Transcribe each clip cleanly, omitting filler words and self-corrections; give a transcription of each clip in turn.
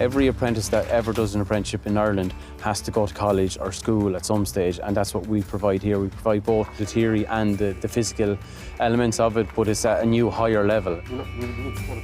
Every apprentice that ever does an apprenticeship in Ireland has to go to college or school at some stage, and that's what we provide here. We provide both the theory and the physical elements of it, but it's at a new higher level.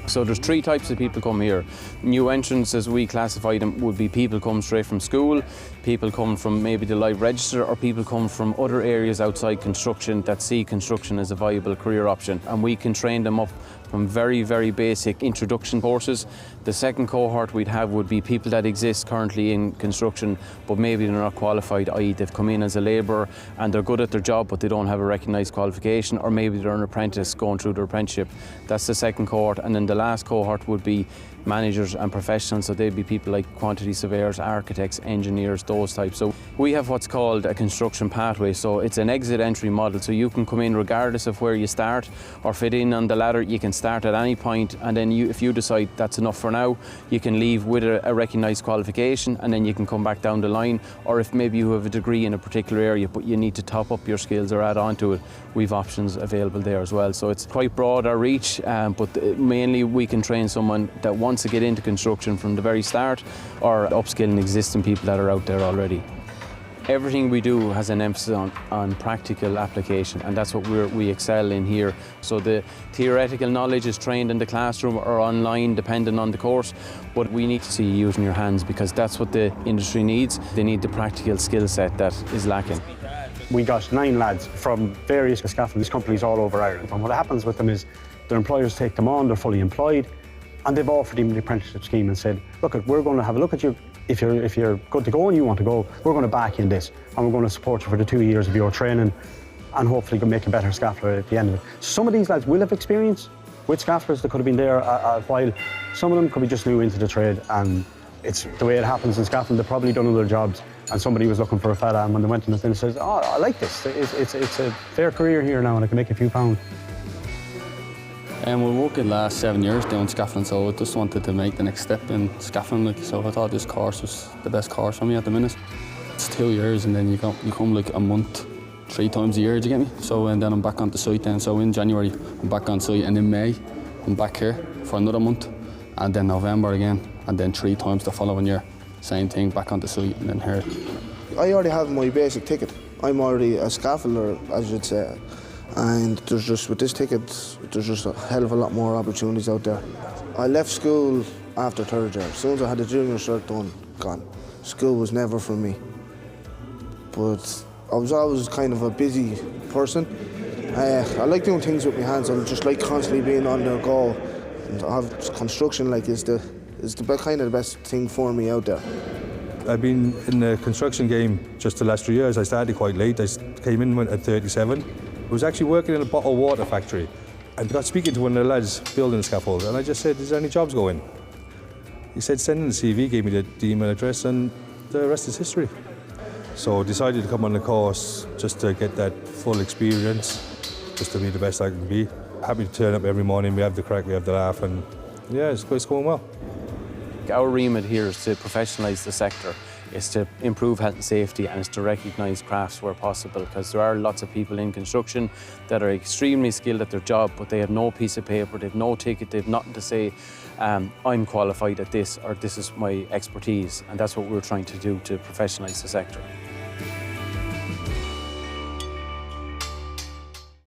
So there's 3 types of people come here. New entrants, as we classify them, would be people come straight from school, people come from maybe the live register, or people come from other areas outside construction that see construction as a viable career option. And we can train them up from very, very basic introduction courses. The second cohort we'd have would be people that exist currently in construction, but maybe they're not qualified, i.e. they've come in as a labourer and they're good at their job, but they don't have a recognised qualification, or maybe they're an apprentice going through their apprenticeship. That's the second cohort. And then the last cohort would be managers and professionals, so they'd be people like quantity surveyors, architects, engineers, those types. So we have what's called a construction pathway, so it's an exit entry model, so you can come in regardless of where you start or fit in on the ladder. You can start at any point, and then if you decide that's enough for now, you can leave with a recognised qualification, and then you can come back down the line. Or if maybe you have a degree in a particular area but you need to top up your skills or add on to it, we've options available there as well. So it's quite broad our reach, but mainly we can train someone that wants to get into construction from the very start, or upskilling existing people that are out there already. Everything we do has an emphasis on practical application, and that's what we excel in here. So the theoretical knowledge is trained in the classroom or online, depending on the course, but we need to see you using your hands, because that's what the industry needs. They need the practical skill set that is lacking. We got 9 lads from various scaffolding companies all over Ireland, and what happens with them is their employers take them on, they're fully employed, and they've offered him the apprenticeship scheme and said, look, we're going to have a look at you. If you're good to go and you want to go, we're going to back you in this, and we're going to support you for the 2 years of your training, and hopefully can make a better scaffolder at the end of it. Some of these lads will have experience with scaffolders that could have been there a while. Some of them could be just new into the trade, and it's the way it happens in scaffolding. They've probably done other jobs, and somebody was looking for a fella, and when they went in it, they says, oh, I like this. It's a fair career here now, and I can make a few pounds. We worked the last 7 years doing scaffolding, so I just wanted to make the next step in scaffolding. So I thought this course was the best course for me at the minute. It's 2 years, and then you come like a month, 3 times a year, do you get me? So, and then I'm back on the site then. So in January, I'm back on site, and in May, I'm back here for another month, and then November again, and then 3 times the following year. Same thing, back on the site, and then here. I already have my basic ticket. I'm already a scaffolder, as you'd say. And there's just, with this ticket, there's just a hell of a lot more opportunities out there. I left school after 3rd year. As soon as I had the junior cert done, gone. School was never for me. But I was always kind of a busy person. I like doing things with my hands. I just like constantly being on the go. And I have construction is the kind of the best thing for me out there. I've been in the construction game just the last 3 years. I started quite late. I came in at 37. I was actually working in a bottled water factory. I got speaking to one of the lads building scaffolds, and I just said, is there any jobs going? He said, send in the CV, gave me the email address, and the rest is history. So I decided to come on the course just to get that full experience, just to be the best I can be. Happy to turn up every morning, we have the crack, we have the laugh, and yeah, it's going well. Our remit here is to professionalise the sector. It's to improve health and safety, and it's to recognise crafts where possible, because there are lots of people in construction that are extremely skilled at their job, but they have no piece of paper, they have no ticket, they have nothing to say, I'm qualified at this, or this is my expertise, and that's what we're trying to do to professionalise the sector.